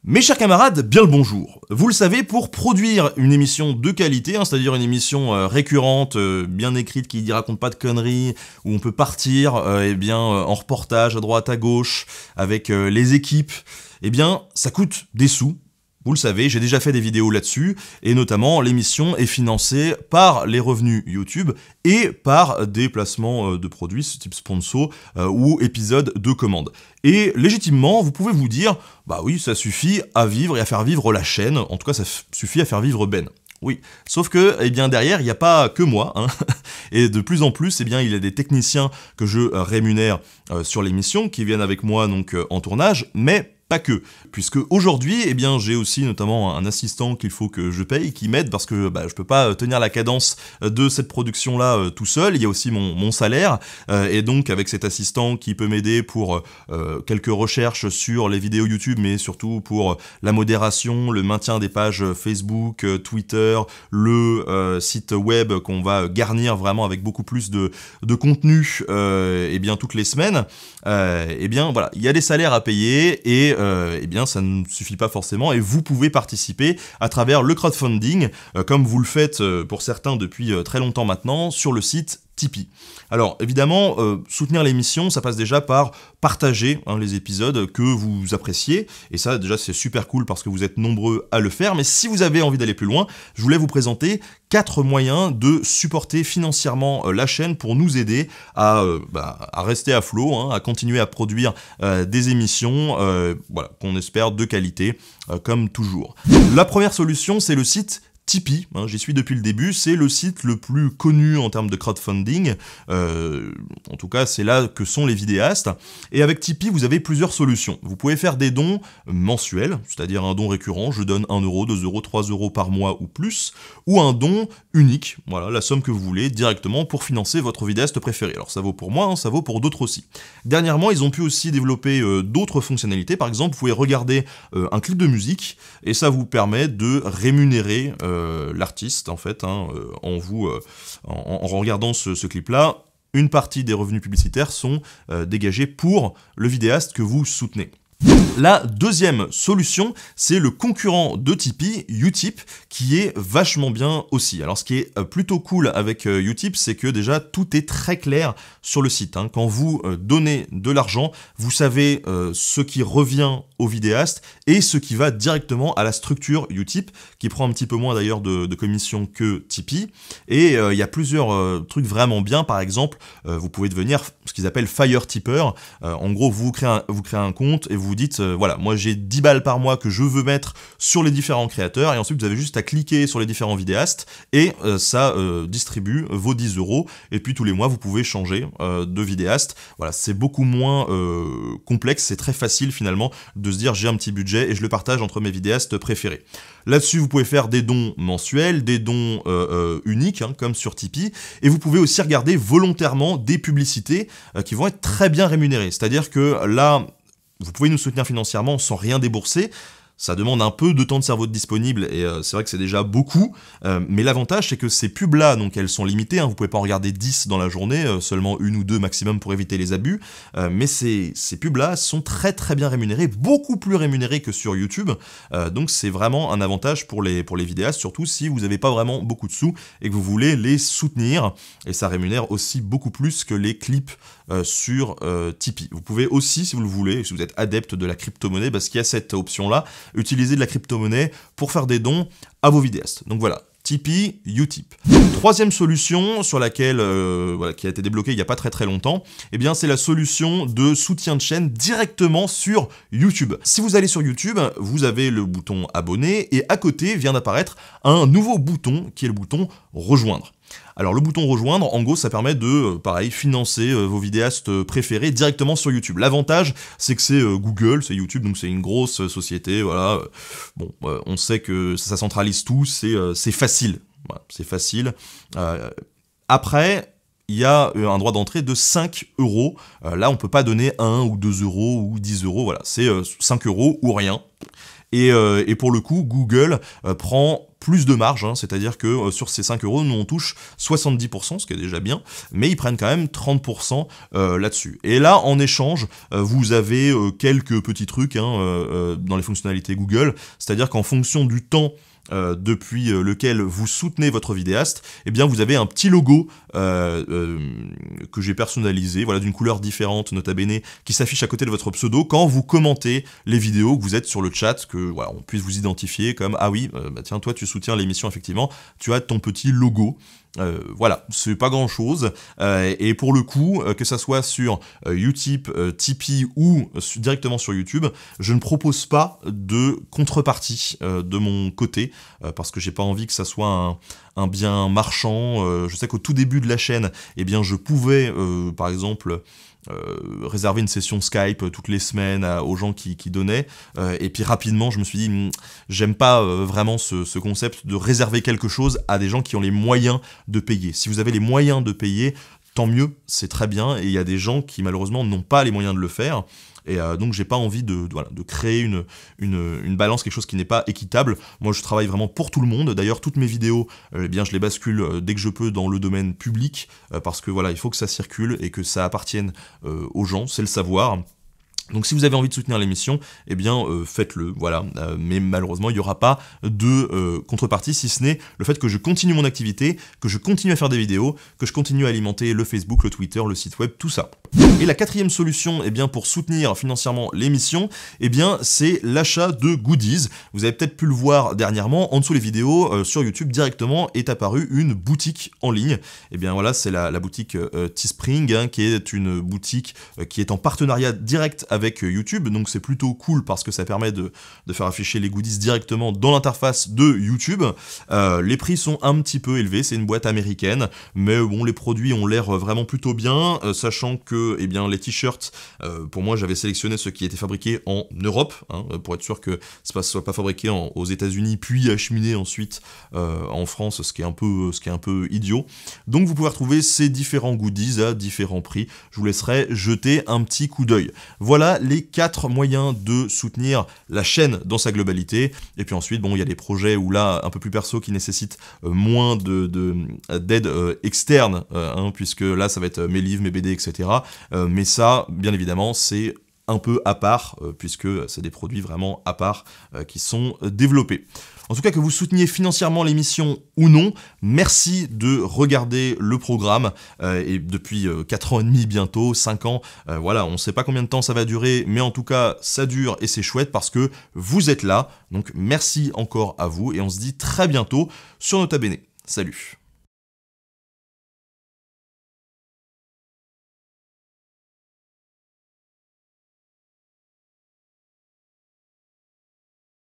Mes chers camarades, bien le bonjour. Vous le savez, pour produire une émission de qualité, c'est-à-dire une émission récurrente, bien écrite, qui ne raconte pas de conneries, où on peut partir en reportage à droite à gauche, avec les équipes, ça coûte des sous. Vous le savez, j'ai déjà fait des vidéos là-dessus, et notamment l'émission est financée par les revenus YouTube et par des placements de produits, ce type sponsor ou épisodes de commande. Et légitimement, vous pouvez vous dire, bah oui, ça suffit à vivre et à faire vivre la chaîne, en tout cas ça suffit à faire vivre Ben. Oui, sauf que, derrière, il n'y a pas que moi, et de plus en plus, il y a des techniciens que je rémunère sur l'émission, qui viennent avec moi donc en tournage, mais pas que, puisque aujourd'hui, j'ai aussi notamment un assistant qu'il faut que je paye, qui m'aide parce que je peux pas tenir la cadence de cette production-là tout seul, il y a aussi mon salaire, et donc avec cet assistant qui peut m'aider pour quelques recherches sur les vidéos YouTube, mais surtout pour la modération, le maintien des pages Facebook, Twitter, le site web qu'on va garnir vraiment avec beaucoup plus de contenu toutes les semaines, voilà, il y a des salaires à payer et ça ne suffit pas forcément et vous pouvez participer à travers le crowdfunding comme vous le faites pour certains depuis très longtemps maintenant sur le site Tipeee. Alors évidemment, soutenir l'émission, ça passe déjà par partager les épisodes que vous appréciez, et ça déjà c'est super cool parce que vous êtes nombreux à le faire, mais si vous avez envie d'aller plus loin, je voulais vous présenter 4 moyens de supporter financièrement la chaîne pour nous aider à rester à flot, à continuer à produire des émissions qu'on espère de qualité, comme toujours. La première solution, c'est le site Tipeee, j'y suis depuis le début, c'est le site le plus connu en termes de crowdfunding, en tout cas c'est là que sont les vidéastes, et avec Tipeee vous avez plusieurs solutions. Vous pouvez faire des dons mensuels, c'est-à-dire un don récurrent, je donne 1 euro, 2 euros, 3 euros par mois ou plus, ou un don unique, voilà, la somme que vous voulez, directement pour financer votre vidéaste préféré. Alors ça vaut pour moi, ça vaut pour d'autres aussi. Dernièrement, ils ont pu aussi développer d'autres fonctionnalités, par exemple vous pouvez regarder un clip de musique, et ça vous permet de rémunérer l'artiste en fait, en regardant ce clip-là, une partie des revenus publicitaires sont dégagés pour le vidéaste que vous soutenez. La deuxième solution, c'est le concurrent de Tipeee, Utip, qui est vachement bien aussi. Alors ce qui est plutôt cool avec Utip, c'est que déjà tout est très clair sur le site. Quand vous donnez de l'argent, vous savez ce qui revient au vidéaste et ce qui va directement à la structure Utip, qui prend un petit peu moins d'ailleurs de commission que Tipeee. Et il y a plusieurs trucs vraiment bien. Par exemple, vous pouvez devenir ce qu'ils appellent Fire Tipper. En gros, vous créez un compte et vous dites voilà, moi j'ai 10 balles par mois que je veux mettre sur les différents créateurs, et ensuite vous avez juste à cliquer sur les différents vidéastes et ça distribue vos 10 euros, et puis tous les mois vous pouvez changer de vidéaste. Voilà, c'est beaucoup moins complexe, c'est très facile finalement de se dire j'ai un petit budget et je le partage entre mes vidéastes préférés. Là-dessus vous pouvez faire des dons mensuels, des dons uniques comme sur Tipeee, et vous pouvez aussi regarder volontairement des publicités qui vont être très bien rémunérées, c'est-à-dire que là vous pouvez nous soutenir financièrement sans rien débourser. Ça demande un peu de temps de cerveau disponible, et c'est vrai que c'est déjà beaucoup, mais l'avantage c'est que ces pubs-là, donc elles sont limitées, vous pouvez pas en regarder 10 dans la journée, seulement 1 ou 2 maximum pour éviter les abus, mais ces pubs-là sont très très bien rémunérées, beaucoup plus rémunérées que sur YouTube, donc c'est vraiment un avantage pour les vidéastes, surtout si vous n'avez pas vraiment beaucoup de sous et que vous voulez les soutenir, et ça rémunère aussi beaucoup plus que les clips sur Tipeee. Vous pouvez aussi, si vous le voulez, si vous êtes adepte de la crypto-monnaie, parce qu'il y a cette option-là, utiliser de la crypto-monnaie pour faire des dons à vos vidéastes. Donc voilà, Tipeee, Utip. Troisième solution sur laquelle, qui a été débloquée il n'y a pas très très longtemps, c'est la solution de soutien de chaîne directement sur YouTube. Si vous allez sur YouTube, vous avez le bouton abonner, et à côté vient d'apparaître un nouveau bouton qui est le bouton rejoindre. Alors le bouton rejoindre, en gros ça permet de, pareil, financer vos vidéastes préférés directement sur YouTube. L'avantage c'est que c'est Google, c'est YouTube, donc c'est une grosse société, voilà. Bon, on sait que ça centralise tout, c'est facile, voilà, c'est facile. Après, il y a un droit d'entrée de 5 euros. Là on peut pas donner 1 ou 2 euros ou 10 euros, voilà, c'est 5 euros ou rien. Et pour le coup, Google prend plus de marge, hein, c'est-à-dire que sur ces 5 €, nous on touche 70%, ce qui est déjà bien, mais ils prennent quand même 30% là-dessus. Et là, en échange, vous avez quelques petits trucs hein, dans les fonctionnalités Google, c'est-à-dire qu'en fonction du temps depuis lequel vous soutenez votre vidéaste, eh bien vous avez un petit logo que j'ai personnalisé, voilà, d'une couleur différente, nota bene, qui s'affiche à côté de votre pseudo quand vous commentez les vidéos que vous êtes sur le chat, que voilà, on puisse vous identifier comme ah oui, bah tiens, toi tu soutiens l'émission effectivement, tu as ton petit logo. Voilà, c'est pas grand chose, et pour le coup, que ça soit sur Utip, Tipeee ou directement sur YouTube, je ne propose pas de contrepartie de mon côté, parce que j'ai pas envie que ça soit un bien marchand. Je sais qu'au tout début de la chaîne, eh bien je pouvais, par exemple, réserver une session Skype toutes les semaines aux gens qui donnaient, et puis rapidement je me suis dit j'aime pas vraiment ce concept de réserver quelque chose à des gens qui ont les moyens de payer. Si vous avez les moyens de payer, tant mieux, c'est très bien, et il y a des gens qui malheureusement n'ont pas les moyens de le faire, et donc j'ai pas envie de créer une balance, quelque chose qui n'est pas équitable. Moi je travaille vraiment pour tout le monde, d'ailleurs toutes mes vidéos, eh bien je les bascule dès que je peux dans le domaine public, parce que voilà, il faut que ça circule et que ça appartienne aux gens, c'est le savoir. Donc si vous avez envie de soutenir l'émission, eh bien faites-le, voilà, mais malheureusement il n'y aura pas de contrepartie, si ce n'est le fait que je continue mon activité, que je continue à faire des vidéos, que je continue à alimenter le Facebook, le Twitter, le site web, tout ça. Et la quatrième solution, eh bien, pour soutenir financièrement l'émission, eh bien, c'est l'achat de goodies. Vous avez peut-être pu le voir dernièrement, en dessous des vidéos, sur YouTube directement est apparue une boutique en ligne. Eh bien voilà, c'est la boutique Teespring, hein, qui est une boutique qui est en partenariat direct avec YouTube, donc c'est plutôt cool parce que ça permet de faire afficher les goodies directement dans l'interface de YouTube. Les prix sont un petit peu élevés, c'est une boîte américaine, mais bon, les produits ont l'air vraiment plutôt bien, sachant que eh bien, les t-shirts, pour moi j'avais sélectionné ceux qui étaient fabriqués en Europe, hein, pour être sûr que ça ne soit pas fabriqué aux États-Unis puis acheminé ensuite en France, ce qui est un peu idiot. Donc vous pouvez retrouver ces différents goodies à différents prix. Je vous laisserai jeter un petit coup d'œil. Voilà les 4 moyens de soutenir la chaîne dans sa globalité. Et puis ensuite, bon, il y a des projets où là, un peu plus perso, qui nécessitent moins d'aide externe, hein, puisque là, ça va être mes livres, mes BD, etc. Mais ça, bien évidemment, c'est un peu à part, puisque c'est des produits vraiment à part qui sont développés. En tout cas, que vous souteniez financièrement l'émission ou non, merci de regarder le programme, et depuis 4 ans et demi bientôt, 5 ans, voilà, on ne sait pas combien de temps ça va durer, mais en tout cas, ça dure et c'est chouette parce que vous êtes là, donc merci encore à vous, et on se dit très bientôt sur Nota Bene. Salut!